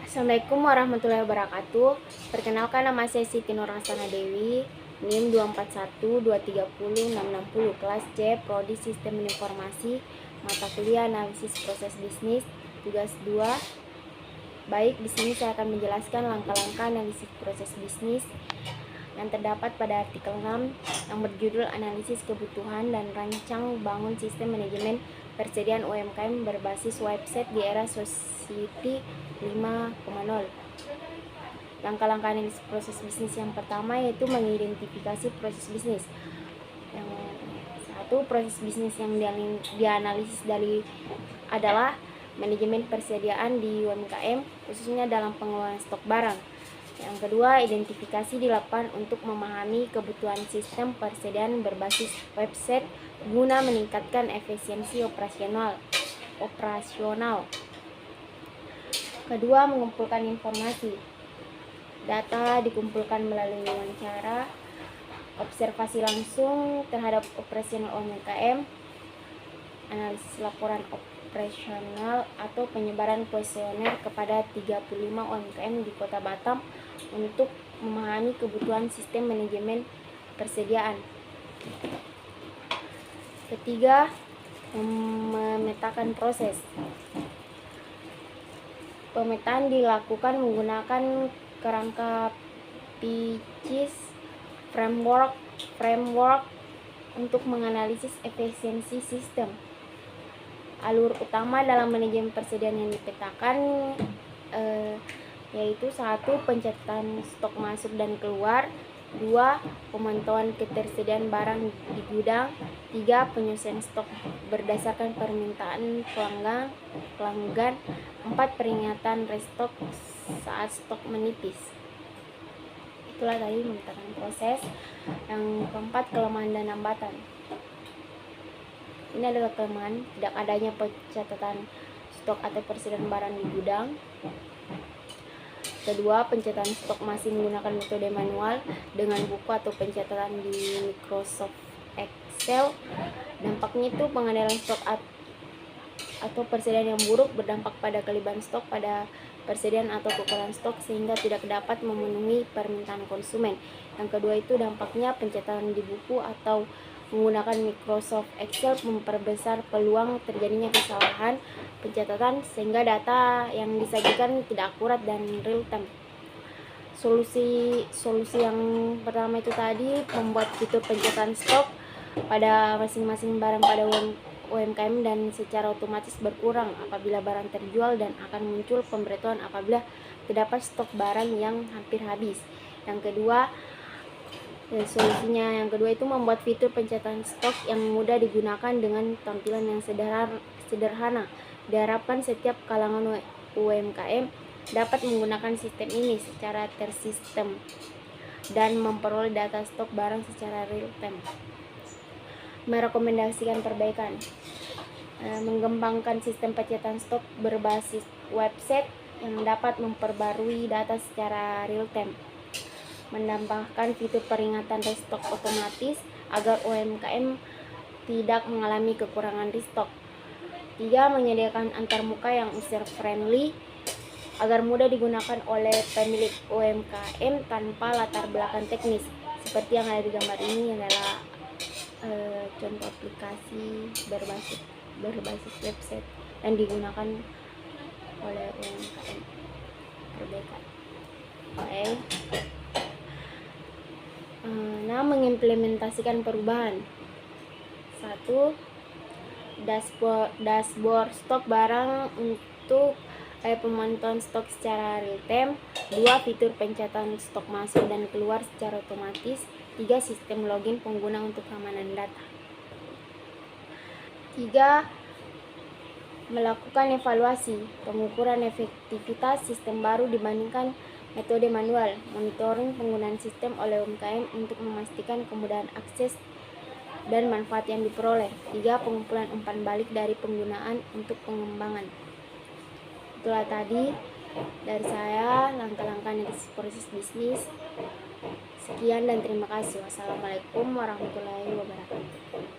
Assalamualaikum warahmatullahi wabarakatuh. Perkenalkan, nama saya Siti Nurhasana Dewi, NIM 241230660, kelas C, Prodi Sistem Informasi, mata kuliah Analisis Proses Bisnis, tugas 2. Baik, di sini saya akan menjelaskan langkah-langkah analisis proses bisnis yang terdapat pada artikel 6 yang berjudul Analisis Kebutuhan dan Rancang Bangun Sistem Manajemen Persediaan UMKM berbasis website di era Society 5.0. Langkah-langkah analisis proses bisnis yang pertama yaitu mengidentifikasi proses bisnis. Yang satu, proses bisnis yang dianalisis adalah manajemen persediaan di UMKM, khususnya dalam pengelolaan stok barang. Yang kedua, identifikasi dilakukan untuk memahami kebutuhan sistem persediaan berbasis website guna meningkatkan efisiensi operasional. Kedua, mengumpulkan informasi. Data dikumpulkan melalui wawancara, observasi langsung terhadap operasional UMKM, analisis laporan operasional atau penyebaran kuesioner kepada 35 UMKM di Kota Batam untuk memahami kebutuhan sistem manajemen persediaan. Ketiga, memetakan proses. Pemetaan dilakukan menggunakan kerangka PICIS framework untuk menganalisis efisiensi sistem. Alur utama dalam manajemen persediaan yang dipetakan yaitu 1. Pencatatan stok masuk dan keluar, 2. Pemantauan ketersediaan barang di gudang, 3. Penyusunan stok berdasarkan permintaan pelanggan, 4. Peringatan restock saat stok menipis. Itulah tadi memetakan proses. Yang keempat, kelemahan dan hambatan. Ini adalah kelemahan: tidak adanya pencatatan stok atau persediaan barang di gudang. Kedua, pencatatan stok masih menggunakan metode manual dengan buku atau pencatatan di Microsoft Excel. Dampaknya itu pengendalian stok atau persediaan yang buruk berdampak pada kelebihan stok pada persediaan atau kekurangan stok sehingga tidak dapat memenuhi permintaan konsumen. Yang kedua itu dampaknya pencatatan di buku atau menggunakan Microsoft Excel memperbesar peluang terjadinya kesalahan pencatatan sehingga data yang disajikan tidak akurat dan real time. Solusi yang pertama itu tadi membuat fitur pencatatan stok pada masing-masing barang pada UMKM dan secara otomatis berkurang apabila barang terjual dan akan muncul pemberitahuan apabila terdapat stok barang yang hampir habis. Yang kedua, solusinya yang kedua itu membuat fitur pencatatan stok yang mudah digunakan dengan tampilan yang sederhana. Diharapkan setiap kalangan UMKM dapat menggunakan sistem ini secara tersistem dan memperoleh data stok barang secara real time. Merekomendasikan perbaikan, mengembangkan sistem pencatatan stok berbasis website yang dapat memperbarui data secara real time, menambahkan fitur peringatan restock otomatis agar UMKM tidak mengalami kekurangan restock. 3. Menyediakan antarmuka yang user friendly agar mudah digunakan oleh pemilik UMKM tanpa latar belakang teknis. Seperti yang ada di gambar ini adalah contoh aplikasi berbasis website yang digunakan oleh UMKM. Perbaikan. Nah, mengimplementasikan perubahan. 1. Dashboard stok barang untuk pemantauan stok secara real time. 2. Fitur pencatatan stok masuk dan keluar secara otomatis. 3. Sistem login pengguna untuk keamanan data. 3. Melakukan evaluasi, pengukuran efektivitas sistem baru dibandingkan metode manual, monitoring penggunaan sistem oleh UMKM untuk memastikan kemudahan akses dan manfaat yang diperoleh. 3. Pengumpulan umpan balik dari penggunaan untuk pengembangan. Itulah tadi dari saya langkah-langkah analisis proses bisnis. Sekian dan terima kasih. Wassalamualaikum warahmatullahi wabarakatuh.